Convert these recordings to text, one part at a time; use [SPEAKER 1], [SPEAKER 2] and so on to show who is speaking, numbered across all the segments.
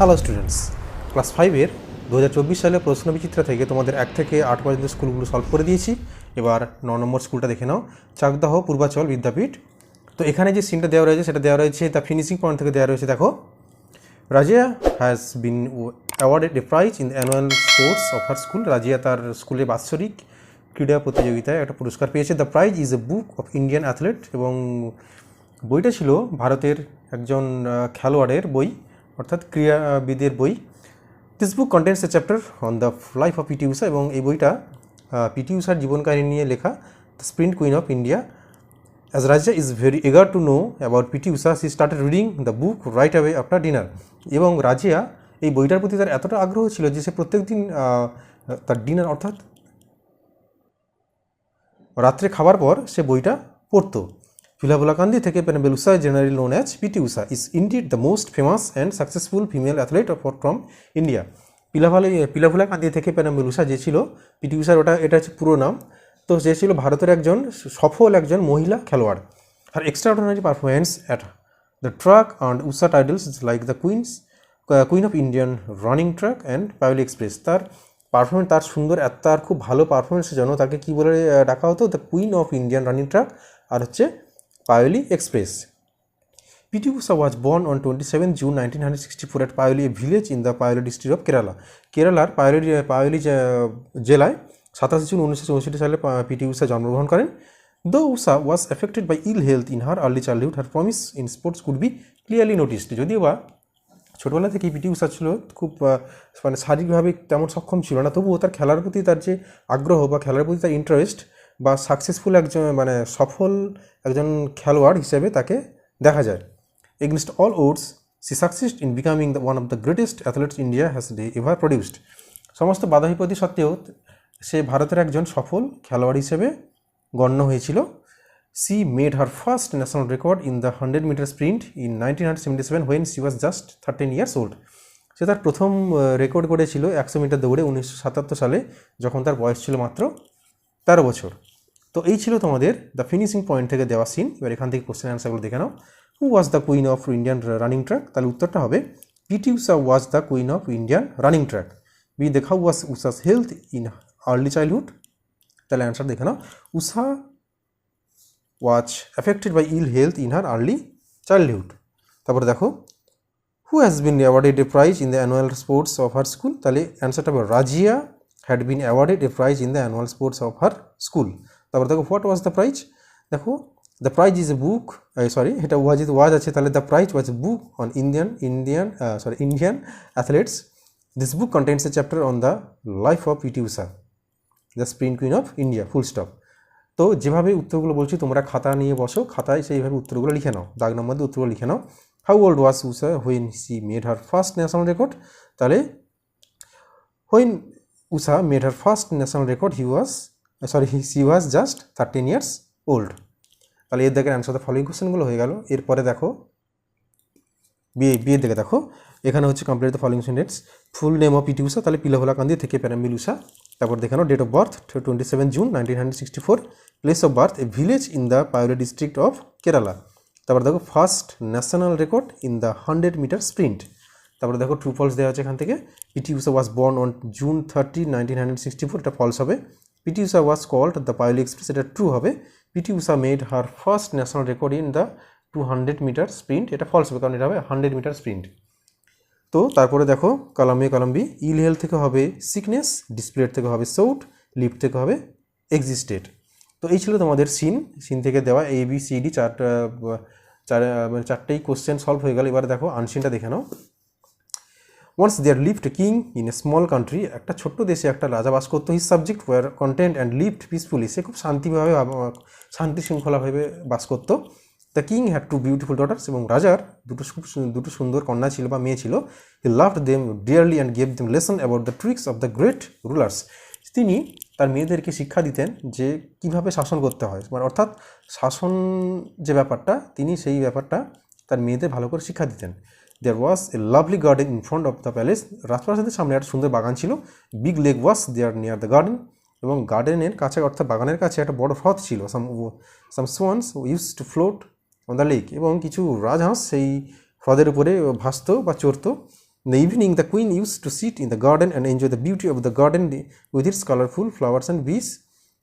[SPEAKER 1] Hello students, class 5-এর 2024 সালের প্রশ্নবিচিত্রা থেকে তোমাদের 1 থেকে 8 পর্যন্ত স্কুলগুলো সলভ করে দিয়েছি। এবার 9 নম্বর স্কুলটা দেখে নাও, চাকদাহ পূর্বাচল বিদ্যাপীঠ। তো এখানে যে সিনটা দেওয়া রয়েছে সেটা দেওয়া রয়েছে দ্য ফিনিশিং পয়েন্ট থেকে দেওয়া রয়েছে। দেখো, Razia has been awarded a prize in the annual sports of her school. Razia তার স্কুলের বাৎসরিক ক্রীড়া প্রতিযোগিতায় একটা পুরস্কার পেয়েছে। The prize is a book of Indian athlete, এবং বইটা ছিল ভারতের একজন খেলোয়াড়ের বই, অর্থাৎ ক্রীড়াবিদের বই। This book contents a chapter on the life of PT Usha, এবং এই বইটা পিটি উষার জীবন কাহিনী নিয়ে লেখা। The sprint queen of India. As Raja is very eager to know about PT Usha, she started reading the book right away after dinner. এবং রাজিয়া এই বইটার প্রতি তার এতটা আগ্রহ ছিল যে সে প্রত্যেক দিন তার ডিনার অর্থাৎ রাত্রে খাবার পর সে বইটা পড়তো। পিলাভুলাকান্দি থেকে পেনাবেল Usha, generally known as PT Usha, is indeed the most famous and successful female athlete from India. Pilavullakandi থেকে পেনাবেল উষা যে ছিল পিটি উষার, এটা হচ্ছে পুরো নাম। তো যে ছিল ভারতের একজন সফল একজন মহিলা খেলোয়াড়। আর extraordinary performance at the track and Usha titles like the queen of Indian running track and Payyoli express. তার পারফরমেন্স, তার সুন্দর তার খুব ভালো পারফরমেন্সের জন্য তাকে কী বলে ডাকা হতো? The queen of Indian running track, আর হচ্ছে Payyoli express. PT Usha was born on 27 June 1964 at Payoli, a village in the Payoli district of Kerala. কেরালার পায়োলি জেলায় 27 জুন 1964 সালে পিটি উষা জন্মগ্রহণ করেন। Though Usha was affected by ill health in her early childhood, her promise in sports could be clearly noticed. যদিও বা ছোটোবেলা থেকেই PT উষা ছিল খুব মানে শারীরিকভাবে তেমন সক্ষম ছিল না, তবুও তার খেলার প্রতি তার যে আগ্রহ বা খেলার প্রতি তার ইন্টারেস্ট বা সাকসেসফুল একজন মানে সফল একজন খেলোয়াড় হিসেবে তাকে দেখা যায়। Against all odds she succeeded in becoming the one of the greatest athletes India has ever produced. সমস্ত বাধা বিপত্তি সত্ত্বেও সে ভারতের একজন সফল খেলোয়াড় হিসেবে গণ্য হয়েছিল। She made her first national record in the 100 metre sprint in 1977 when she was just 13 years old. সে তার প্রথম রেকর্ড করেছিল 100 মিটার দৌড়ে 1977 সালে, যখন তার বয়স ছিল মাত্র 13 বছর। তো এই ছিল তোমাদের দ্য ফিনিশিং পয়েন্ট থেকে দেওয়া সিন। এবার এখান থেকে কোশ্চেন অ্যান্সারগুলো দেখে নাও। Who was the queen of Indian running track? তাহলে উত্তরটা হবে PT Usha was the queen of Indian running track. বি দেখা was Usha's health in early childhood? তাহলে অ্যান্সার দেখে নাও, Usha was affected by ill health in her early childhood. তারপরে দেখো, who has been awarded a prize in the annual sports of her school? তাহলে অ্যান্সারটা হবে Razia had been awarded a prize in the annual sports of her school. তারপর দেখো, what was the prize? দেখো, the prize is a book, এটা was আছে, তাহলে the prize was a book on Indian athletes. This book contents a chapter on the life of PT Usha, the sprint queen of India, full stop. তো যেভাবে উত্তরগুলো বলছি তোমরা খাতা নিয়ে বসো, খাতায় সেইভাবে উত্তরগুলো লিখে নাও, দাগ নম্বর দিয়ে উত্তরগুলো লিখে নাও। How old was Usha when she made her first national record? তাহলে when Usha made her first national record she was just 13 years old. তাহলে এর দেখে অ্যান্সার দ্য ফলোইং কোশ্চেনগুলো হয়ে গেল। এরপরে দেখো বিয়ের দিকে দেখো, এখানে হচ্ছে complete the following sentence. Full name of PT Usha? তাহলে পিলাভুলাকান্দি থেকে পেনাম্বিল উষা। তারপর দেখানো date of birth 27 June 1964, place of birth a village in the Payyoli district of Kerala. তারপর দেখো first national record in the 100 metre sprint. তারপরে দেখো ট্রু ফলস দেওয়া আছে এখান থেকে। PT Usha was born on June 30, 1964, এটা ফলস হবে। PT Usha was called the Payyoli express, এটা ট্রু হবে। PT Usha made her first national record in the 200 metre sprint, এটা ফলস হবে, কারণ এটা হবে 100 মিটার স্প্রিন্ট। তো তারপরে দেখো column A column B, ill health থেকে হবে সিকনেস, ডিসপ্লেড থেকে হবে সৌট, লিফট থেকে হবে এক্সিস্টেড। তো এই ছিল তোমাদের সিন থেকে দেওয়া ABCD চারটেই কোশ্চেন সলভ হয়ে গেল। এবার দেখো আনসিনটা দেখে নাও। Once there lived king in a small country, একটা ছোট্ট দেশে একটা রাজা বাস করতো। His subject were content and lived peacefully, সে খুব শান্তি শৃঙ্খলাভাবে বাস করতো। The king had two beautiful daughters, এবং রাজার দুটো সুন্দর কন্যা ছিল বা মেয়ে ছিল। He loved them dearly and gave them lesson about the tricks of the great rulers. তিনি তার মেয়েদেরকে শিক্ষা দিতেন যে কীভাবে শাসন করতে হয়, মানে অর্থাৎ শাসন যে ব্যাপারটা, তিনি সেই ব্যাপারটা তার মেয়েদের ভালো করে শিক্ষা দিতেন। There was a lovely garden in front of the palace, রাজপ্রাসাদের সামনে একটা সুন্দর বাগান ছিল। Big lake was there near the garden, এবং গার্ডেনের কাছে অর্থাৎ বাগানের কাছে একটা বড় হ্রদ ছিল। Some swans use to float on the lake, এবং কিছু রাজহাঁস সেই হ্রদের উপরে ভাসত বা চড়ত। In the evening, the queen used to sit in the garden and enjoy the beauty of the garden with its colorful flowers and bees,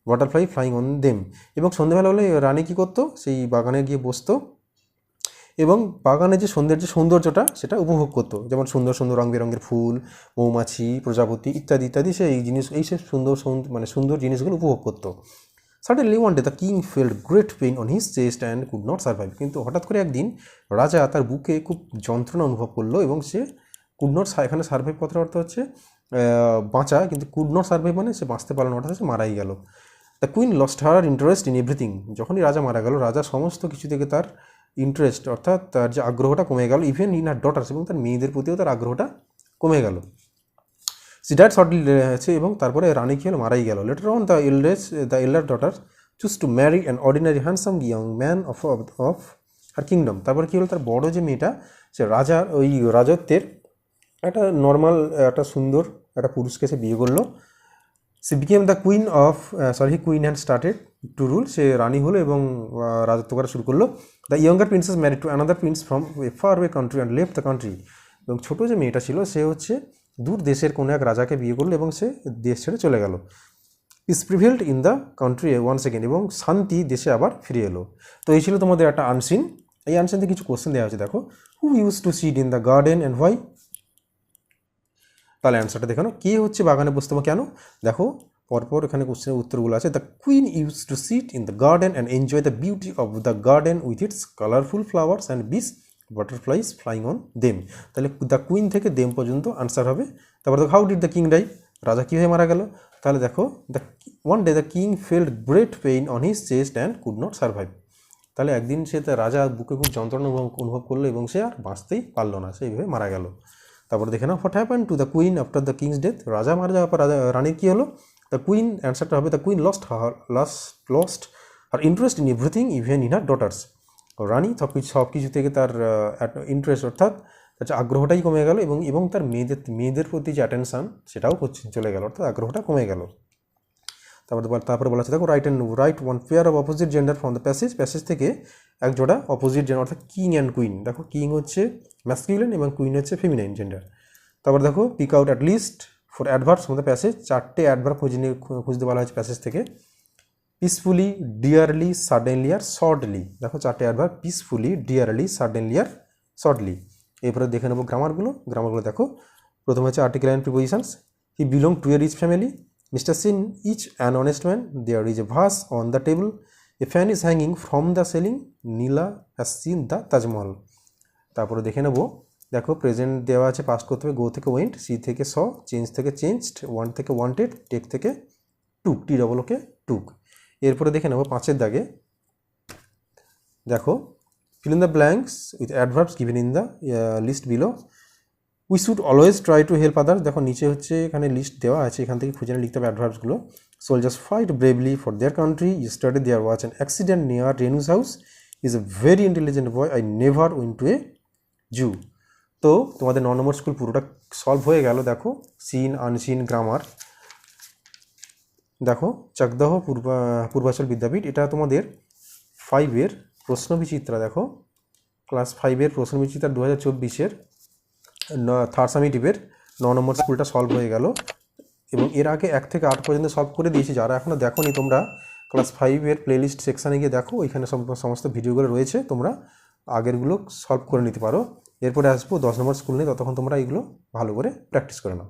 [SPEAKER 1] butterfly flying on them. এবং সন্ধ্যাবেলা হলে রানী কী করতো, সেই বাগানে গিয়ে বসতো এবং বাগানের যে সৌন্দর্যটা সেটা উপভোগ করতো। যেমন সুন্দর সুন্দর রং বেরঙের ফুল, মৌমাছি, প্রজাপতি ইত্যাদি ইত্যাদি, সেই জিনিস এইসব সুন্দর জিনিসগুলো উপভোগ করতো। Suddenly one day the king felt great pain on his chest and could not survive. কিন্তু হঠাৎ করে একদিন রাজা তার বুকে খুব যন্ত্রণা অনুভব করলো এবং সে কুড নট, এখানে সার্ভাইভ কথার অর্থ হচ্ছে বাঁচা, কিন্তু কুড নট সার্ভাইভ মানে সে বাঁচতে পারলো না, অর্থাৎ সে মারাই গেল। The queen lost her interest in everything. যখনই রাজা মারা গেল, রাজা সমস্ত কিছু থেকে তার ইন্টারেস্ট অর্থাৎ তার যে আগ্রহটা কমে গেল, ইভেন ইন হার ডটার্স, এবং তার মেয়েদের প্রতিও তার আগ্রহটা কমে গেল। সি ডাইড শর্টলি আছে, এবং তারপরে রানী কি হলো, মারাই গেল। Letter on the এল্ডার daughter choose to marry an ordinary handsome young man of her kingdom. তারপর কী হলো, তার বড় যে মেয়েটা, সে রাজার ওই রাজত্বের একটা নর্মাল একটা সুন্দর একটা পুরুষকে সে বিয়ে করলো। সে became the queen of queen hand started to rule. সে রানী হলো এবং রাজত্ব করা শুরু করলো। The younger princess married to another prince from a far way country and left the country. এবং ছোটো যে মেয়েটা ছিল সে হচ্ছে দূর দেশের কোনো এক রাজাকে বিয়ে করলো এবং সে দেশ ছেড়ে চলে গেল। Peace prevailed in the country once again, এবং শান্তি দেশে আবার ফিরে এলো। তো এই ছিল তোমাদের একটা আনসিন। এই আনসিনতে কিছু কোশ্চেন দেওয়া হয়েছে, দেখো who use to sit in the garden and why. তাহলে অ্যান্সারটা দেখো না, কে হচ্ছে বাগানে বসতে বা কেন। দেখো পরপর এখানে কোশ্চেনের উত্তরগুলো আছে। The queen use to sit in the garden and enjoy the beauty of the garden with its colourful flowers and bees butterflies flying on them. তাহলে দ্য কুইন থেকে দেম পর্যন্ত আনসার হবে। তারপর দেখো how did the king die, রাজা কীভাবে মারা গেল। তাহলে দেখো one day the king felt great pain on his chest and could not survive. তাহলে একদিন সে রাজা বুকে খুব যন্ত্রণা অনুভব করলো এবং সে আর বাঁচতেই পারলো না, সে এইভাবে মারা গেল। তারপরে দেখে নাও what happened to the queen after the king's death. রাজা মারা যাওয়ার পর রানীর কী হলো। দ্য কুইন, অ্যান্সারটা হবে the queen lost her interest in everything even in her daughters. রানী সব কিছু থেকে তার ইন্টারেস্ট অর্থাৎ তার যে আগ্রহটাই কমে গেল এবং তার মেয়েদের প্রতি যে অ্যাটেনশান সেটাও চলে গেল, অর্থাৎ আগ্রহটা কমে গেল। তারপরে বলা আছে দেখো write one pair of opposite gender from the passage থেকে এক জোড়া অপোজিট জেন্ডার অর্থাৎ কিং অ্যান্ড কুইন। দেখো কিং হচ্ছে ম্যাসকিউলিন এবং কুইন হচ্ছে ফেমিনাইন জেন্ডার। তারপর দেখো pick out at least four adverbs from the passage. 4টে অ্যাডভার্ব খুঁজতে বলা হয়েছে প্যাসেজ থেকে। পিসফুলি, ডিয়ারলি, সাডেনলি আর শর্টলি। দেখো 4টে অ্যাডভার্ব, পিসফুলি, ডিয়ারলি, সাডেনলি আর শর্টলি। এরপরে দেখে নেবো গ্রামারগুলো দেখো। প্রথমে হচ্ছে article and prepositions. He belong to a rich family. Mr. Sin, each an honest man. There is a vase on the table. A fan is hanging from the ceiling. Nila has seen the Taj Mahal. তারপরে দেখে নেব, দেখো present দেওয়া আছে, past করতে হবে। গো থেকে went, C থেকে স, চেঞ্জ থেকে চেঞ্জড, ওয়ান্ট থেকে ওয়ান্টেড, টেক থেকে টুক, TOOK টুক। এরপরে দেখে নেব 5এর দাগে, দেখো fill in the blanks with adverbs given in the list below. We should always try to help others. দেখো নিচে হচ্ছে এখানে লিস্ট দেওয়া আছে, এখান থেকে খুঁজে লিখতে হবে অ্যাডভার্বসগুলো। Soldiers fight bravely for their country. Yesterday there was an accident near Renu's house. Is a very intelligent boy. I never win to a zoo. তো তোমাদের 9 নম্বর স্কুল পুরোটা সলভ হয়ে গেল। দেখো সিন, আনসিন, গ্রামার। দেখো চাকদাহ পূর্বাচল বিদ্যাপীঠ, এটা তোমাদের 5-এর প্রশ্নবিচিত্রা। দেখো ক্লাস 5-এর প্রশ্নবিচিত্রা 2024-এর থার্ড সামিটিভের 9 নম্বর স্কুলটা সলভ হয়ে গেল। এবং এর আগে 1 থেকে 8 পর্যন্ত সলভ করে দিয়েছি। যারা এখনও দেখোনি তোমরা ক্লাস 5-এর প্লেলিস্ট সেকশানে গিয়ে দেখো, ওইখানে সমস্ত ভিডিওগুলো রয়েছে, তোমরা আগেরগুলো সলভ করে নিতে পারো। এরপরে আসবো 10 নম্বর স্কুল নিয়ে, ততক্ষণ তোমরা এইগুলো ভালো করে প্র্যাকটিস করে নাও।